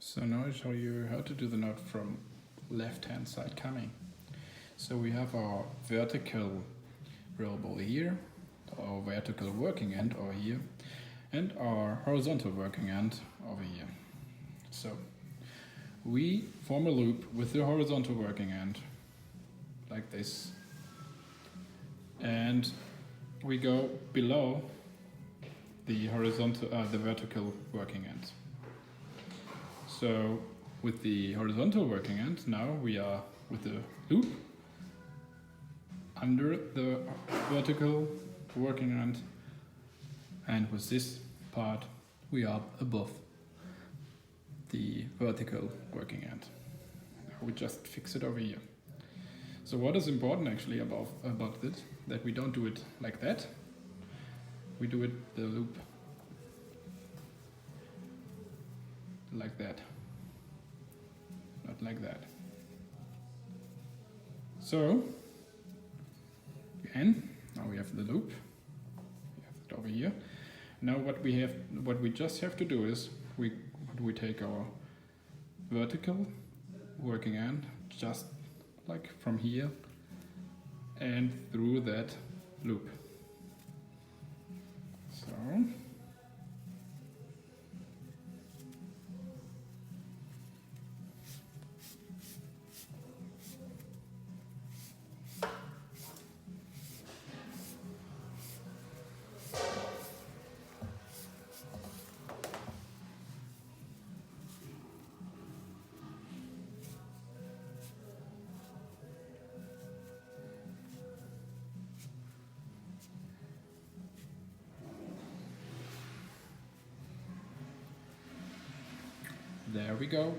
So now I show you how to do the knot from left hand side coming. So we have our vertical roll here, our vertical working end over here, and our horizontal working end over here. So we form a loop with the horizontal working end like this, and we go below the vertical working end. So with the horizontal working end, now we are with the loop under the vertical working end, and with this part we are above the vertical working end. Now we just fix it over here. So what is important actually about it, that we don't do it like that. We do it the loop like that, not like that. So again, now we have the loop. We have it over here. Now what we just have to do is we take our vertical working end just like from here and through that loop. So there we go.